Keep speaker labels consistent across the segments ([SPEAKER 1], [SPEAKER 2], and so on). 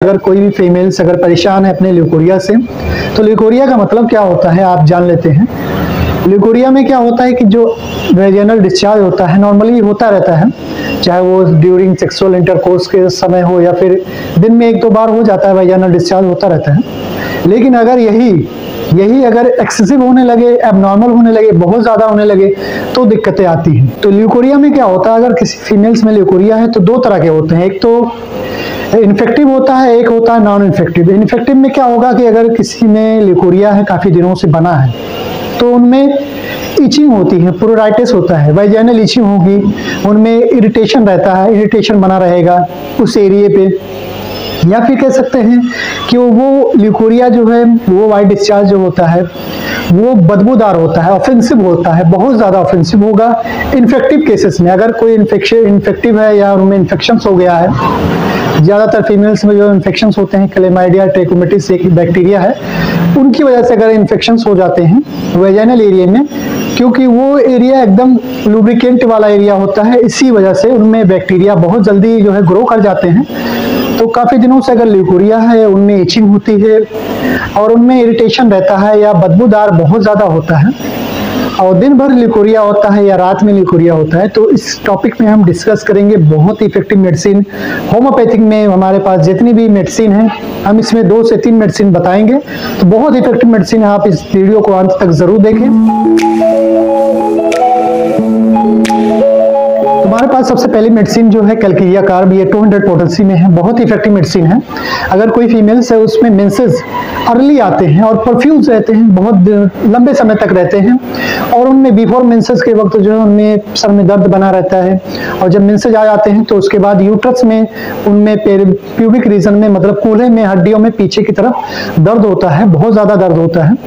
[SPEAKER 1] अगर कोई भी फीमेल्स अगर परेशान है अपने ल्यूकोरिया से, तो ल्यूकोरिया का मतलब क्या होता है आप जान लेते हैं। ल्यूकोरिया में क्या होता है कि जो वेजाइनल डिस्चार्ज होता है नॉर्मली होता रहता है, चाहे वो ड्यूरिंग सेक्सुअल इंटरकोर्स के समय हो या फिर दिन में एक दो बार हो जाता है, वेजाइनल डिस्चार्ज होता रहता है। लेकिन अगर यही अगर एक्सेसिव होने लगे, एबनॉर्मल होने लगे, बहुत ज़्यादा होने लगे तो दिक्कतें आती हैं। तो ल्यूकोरिया में क्या होता है, अगर किसी फीमेल्स में ल्यूकोरिया है तो दो तरह के होते हैं, एक तो इन्फेक्टिव होता है, एक होता है नॉन इन्फेक्टिव। इन्फेक्टिव में क्या होगा कि अगर किसी में ल्यूकोरिया है, काफ़ी दिनों से बना है, तो उनमें इचिंग होती है, प्रोराइटिस होता है, वाइजाइनल इचिंग होगी, उनमें इरिटेशन रहता है, इरिटेशन बना रहेगा उस एरिए पे। या फिर कह सकते हैं कि वो ल्यूकोरिया जो है वो वाइट डिस्चार्ज जो होता है वो बदबूदार होता है, ऑफेंसिव होता है, बहुत ज़्यादा ऑफेंसिव होगा। इन्फेक्टिव केसेस में अगर कोई इन्फेक्टिव है या उनमें इन्फेक्शंस हो गया है, ज़्यादातर फीमेल्स में जो इन्फेक्शंस होते हैं क्लेमाइडिया ट्रैकोमैटिस एक बैक्टीरिया है, उनकी वजह से अगर इन्फेक्शंस हो जाते हैं वेजाइनल एरिया में, क्योंकि वो एरिया एकदम लुब्रिकेंट वाला एरिया होता है, इसी वजह से उनमें बैक्टीरिया बहुत जल्दी जो है ग्रो कर जाते हैं। तो काफ़ी दिनों से अगर ल्यूकोरिया है, उनमें इचिंग होती है और उनमें इरिटेशन रहता है या बदबूदार बहुत ज़्यादा होता है और दिन भर ल्यूकोरिया होता है या रात में ल्यूकोरिया होता है, तो इस टॉपिक में हम डिस्कस करेंगे बहुत इफेक्टिव मेडिसिन। होम्योपैथिक में हमारे पास जितनी भी मेडिसिन है, हम इसमें 2 से 3 मेडिसिन बताएंगे, तो बहुत इफेक्टिव मेडिसिन है। आप इस वीडियो को अंत तक जरूर देखें। हमारे पास सबसे पहली मेडिसिन जो है कैलकिरिया कार्ब, ये 200 पोटेंसी में है, बहुत इफेक्टिव मेडिसिन है। अगर कोई फीमेल्स है उसमें मेंसेस अर्ली आते हैं और परफ्यूज रहते हैं, बहुत लंबे समय तक रहते हैं, और उनमें बिफोर मेंसेस के वक्त जो है उनमें सर में दर्द बना रहता है, और जब मेंसेस आ जाते हैं तो उसके बाद यूट्रस में उनमें प्यूबिक रीजन में मतलब कूल्हे में हड्डियों में पीछे की तरफ दर्द होता है, बहुत ज़्यादा दर्द होता है।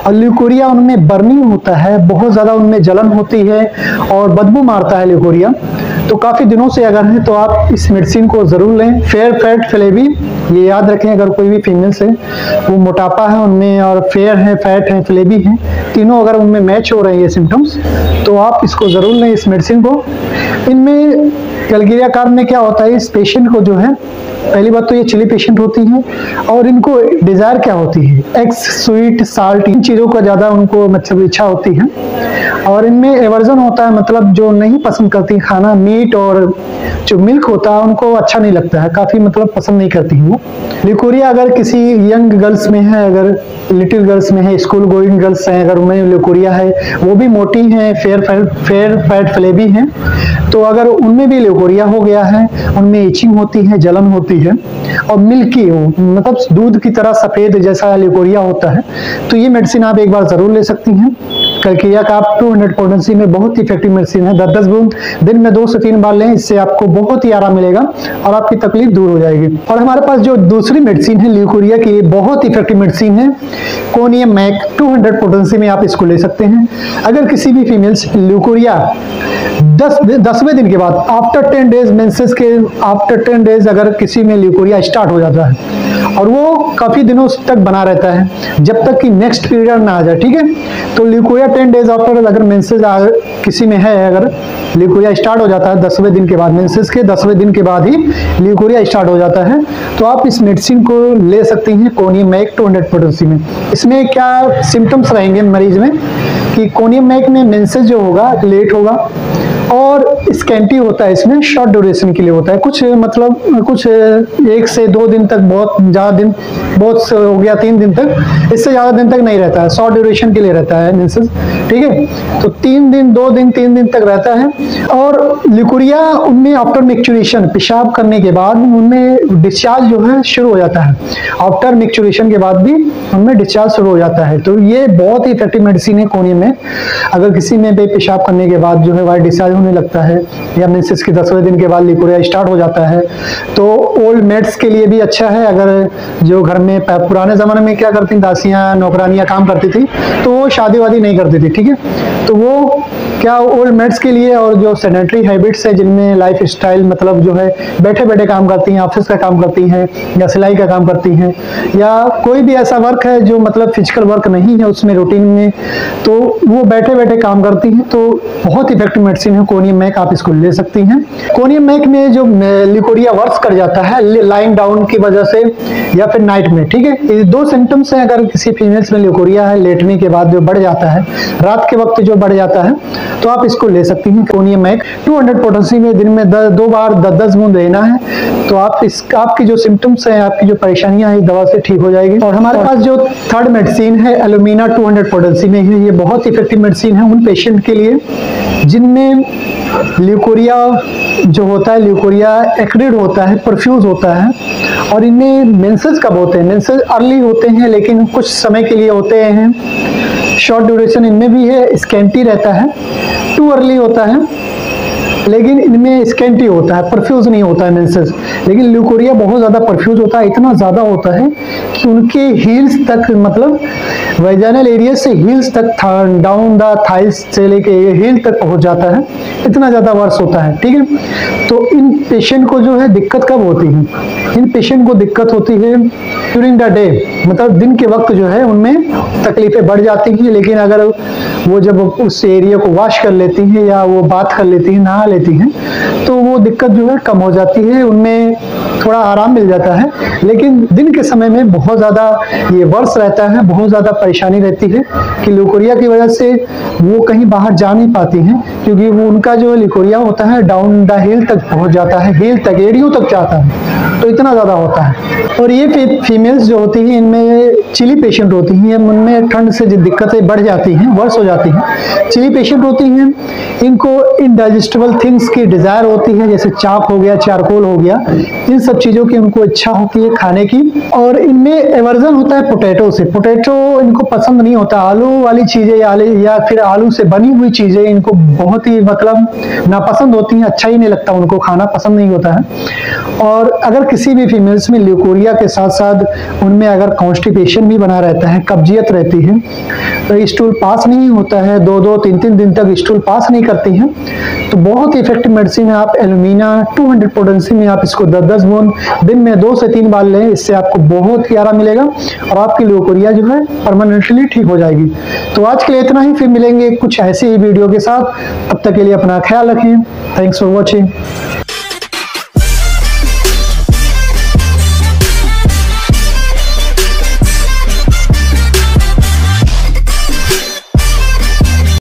[SPEAKER 1] और ल्यूकोरिया उनमें बर्निंग होता है, बहुत ज़्यादा उनमें जलन होती है और बदबू मारता है ल्यूकोरिया। तो काफ़ी दिनों से अगर है तो आप इस मेडिसिन को ज़रूर लें। फेयर फैट फ्लेवी, ये याद रखें, अगर कोई भी फीमेल्स है वो मोटापा है उनमें और फेयर है, फैट है, फ्लेवी है, तीनों अगर उनमें मैच हो रहे हैं ये सिम्टम्स, तो आप इसको ज़रूर लें इस मेडिसिन को। इनमें कैलकिरिया कार्ब में क्या होता है, इस पेशेंट को जो है, पहली बात तो ये चिली पेशेंट होती है और इनको डिज़ायर क्या होती है, एग्स, स्वीट, साल्ट, इन चीज़ों का ज़्यादा उनको मतलब इच्छा होती है, और इनमें एवर्जन होता है, मतलब जो नहीं पसंद करती खाना, मीट और जो मिल्क होता है उनको अच्छा नहीं लगता है, काफ़ी मतलब पसंद नहीं करती हैं वो। ल्यूकोरिया अगर किसी यंग गर्ल्स में है, अगर लिटिल गर्ल्स में है, स्कूल गोइंग गर्ल्स हैं, अगर उनमें ल्यूकोरिया है, वो भी मोटी हैं, फेयर फैट फ्लेवी हैं, तो अगर उनमें भी ल्यूकोरिया हो गया है, उनमें इचिंग होती है, जलन होती है और मिल्की हो, मतलब दूध की तरह सफ़ेद जैसा ल्यूकोरिया होता है, तो ये मेडिसिन आप एक बार ज़रूर ले सकती हैं। कैलकिरिया का आप 200 पोटेंसी में बहुत इफेक्टिव मेडिसिन है, 10-10 बूंद दिन में 2 से 3 बार लें, इससे आपको बहुत ही आराम मिलेगा और आपकी तकलीफ दूर हो जाएगी। और हमारे पास जो दूसरी मेडिसिन है ल्यूकोरिया की, बहुत इफेक्टिव मेडिसिन है, कोनियम मैक 200 पोटेंसी में आप इसको ले सकते हैं। अगर किसी भी फीमेल्स ल्यूकोरिया 10वें दिन के बाद, आफ्टर 10 डेज मेंसेस के आफ्टर 10 डेज अगर किसी में ल्यूकोरिया स्टार्ट हो जाता है और वो काफ़ी दिनों तक बना रहता है जब तक कि नेक्स्ट पीरियड ना आ जाए, ठीक है, तो ल्यूकोरिया 10 डेज आफ्टर अगर मेंसेस किसी में है, अगर ल्यूकोरिया स्टार्ट हो जाता है 10वें दिन के बाद, मेंसेस के 10वें दिन के बाद ही ल्यूकोरिया स्टार्ट हो जाता है, तो आप इस मेडिसिन को ले सकती हैं, कोनियम मैक 200 पोटेंसी में। इसमें क्या सिम्टम्स रहेंगे मरीज में कि कोनियम मैक में मेंसेस जो होगा लेट होगा और स्कैंटी होता है, इसमें शॉर्ट ड्यूरेशन के लिए होता है, कुछ मतलब कुछ 1 से 2 दिन तक, बहुत ज़्यादा दिन, बहुत हो गया 3 दिन तक, इससे ज़्यादा दिन तक नहीं रहता है, शॉर्ट ड्यूरेशन के लिए रहता है मेंसेस, ठीक है। तो 3 दिन, 2 दिन, 3 दिन तक रहता है। और ल्यूकोरिया उनमें आफ्टर मैच्योरेशन, पेशाब करने के बाद उनमें डिस्चार्ज जो है शुरू हो जाता है, आफ्टर मैच्योरेशन के बाद भी उनमें डिस्चार्ज शुरू हो जाता है। तो ये बहुत ही इफेक्टिव मेडिसिन है कोनियम में। अगर किसी में पेशाब करने के बाद जो है वाइट डिस्चार्ज होने लगता है या मेंसेस के 10वें दिन के बाद ल्यूकोरिया स्टार्ट हो जाता है, तो ओल्ड मेड्स के लिए भी अच्छा है। अगर जो घर में पुराने ज़माने में क्या करती दासियाँ नौकरानियाँ काम करती थी, तो वो शादी वादी नहीं करती थी, ठीक है। तो वो क्या ओल्ड मेड्स के लिए और जो सेडेंटरी हैबिट्स है, जिनमें लाइफ स्टाइल मतलब जो है बैठे बैठे काम करती हैं, ऑफिस का काम करती हैं या सिलाई का काम करती हैं, या कोई भी ऐसा वर्क है जो मतलब फिजिकल वर्क नहीं है उसमें रूटीन में, तो वो बैठे बैठे काम करती हैं, तो बहुत इफेक्टिव मेडिसिन है कोनियम मैक, आप इसको ले सकती हैं। कोनियम मैक में जो ल्यूकोरिया वर्स कर जाता है लाइंग डाउन की वजह से या फिर नाइट में, ठीक है। ये दो सिम्टम्स हैं। अगर किसी फीमेल्स में ल्यूकोरिया है, लेटने के बाद जो बढ़ जाता है, रात के वक्त जो बढ़ जाता है, तो आप इसको ले सकती हैं कोनियम मैक 200 पोटेंसी में दिन में 2 बार 10-10 बूंद लेना है, तो आप आपकी जो सिम्टम्स हैं, आपकी जो परेशानियां हैं, दवा से ठीक हो जाएगी। और हमारे पास जो थर्ड मेडिसिन है एलुमिना 200 पोटेंसी में है, ये बहुत इफेक्टिव मेडिसिन है उन पेशेंट के लिए जिनमें ल्यूकोरिया जो होता है, ल्यूकोरिया एक्रिड होता है, परफ्यूज होता है, और इनमें मेंसेस कब होते हैं, मेंसेस अर्ली होते हैं लेकिन कुछ समय के लिए होते हैं, शॉर्ट ड्यूरेशन इनमें भी है, स्कैंटी रहता है, टू अर्ली होता है लेकिन इनमें स्कैंटी होता है, परफ्यूज नहीं होता है मेंसेस। लेकिन ल्यूकोरिया बहुत ज़्यादा परफ्यूज होता है, इतना ज़्यादा होता है कि उनके हील्स तक, मतलब वेजाइनल एरिया से हील्स तक, डाउन द थाइस से लेके हील तक पहुंच जाता है, इतना ज़्यादा वर्स होता है, ठीक है। तो इन पेशेंट को जो है दिक्कत कब होती है, इन पेशेंट को दिक्कत होती है ड्यूरिंग द डे, मतलब दिन के वक्त जो है उनमें तकलीफें बढ़ जाती हैं, लेकिन अगर वो जब उस एरिया को वॉश कर लेती हैं या वो बात कर लेती हैं, नहा लेती हैं, तो वो दिक्कत जो है कम हो जाती है, उनमें थोड़ा आराम मिल जाता है। लेकिन दिन के समय में बहुत ज़्यादा ये वर्स रहता है, बहुत ज़्यादा परेशानी रहती है कि ल्यूकोरिया की वजह से वो कहीं बाहर जा नहीं पाती हैं, क्योंकि वो उनका जो ल्यूकोरिया होता है डाउन द हिल तक पहुंच जाता है, हिल तक, एड़ियों तक जाता है, तो इतना ज़्यादा होता है। और ये फीमेल्स जो होती हैं, इनमें चिली पेशेंट होती हैं, उनमें ठंड से दिक्कतें बढ़ जाती हैं, वर्स हो जाती हैं। चिली पेशेंट होती हैं, इनको इनडाइजेस्टेबल थिंग्स की डिज़ायर होती है, जैसे चाक हो गया, चारकोल हो गया, इन सब चीज़ों की उनको इच्छा होती है खाने की। और इनमें एवर्जन होता है पोटैटो से, पोटैटो इनको पसंद नहीं होता, आलू वाली चीज़ें या फिर आलू से बनी हुई चीज़ें इनको बहुत ही मतलब नापसंद होती हैं, अच्छा ही नहीं लगता उनको, खाना पसंद नहीं होता है। और अगर किसी भी फीमेल्स में ल्यूकोरिया के साथ साथ उनमें अगर कॉन्स्टिपेशन भी बना रहता है, कब्जियत रहती है, तो स्टूल पास नहीं होता है, 2-2, 3-3 दिन तक स्टूल पास नहीं करती हैं, तो बहुत ही इफेक्टिव मेडिसिन है। आप एलुमिना 200 पोटेंसी में आप इसको 10-10 बूंद दिन में 2 से 3 बार लें, इससे आपको बहुत ही आराम मिलेगा और आपकी ल्यूकोरिया जो है परमानेंटली ठीक हो जाएगी। तो आज के लिए इतना ही, फिर मिलेंगे कुछ ऐसे ही वीडियो के साथ, तब तक के लिए अपना ख्याल रखें। Thanks for watching.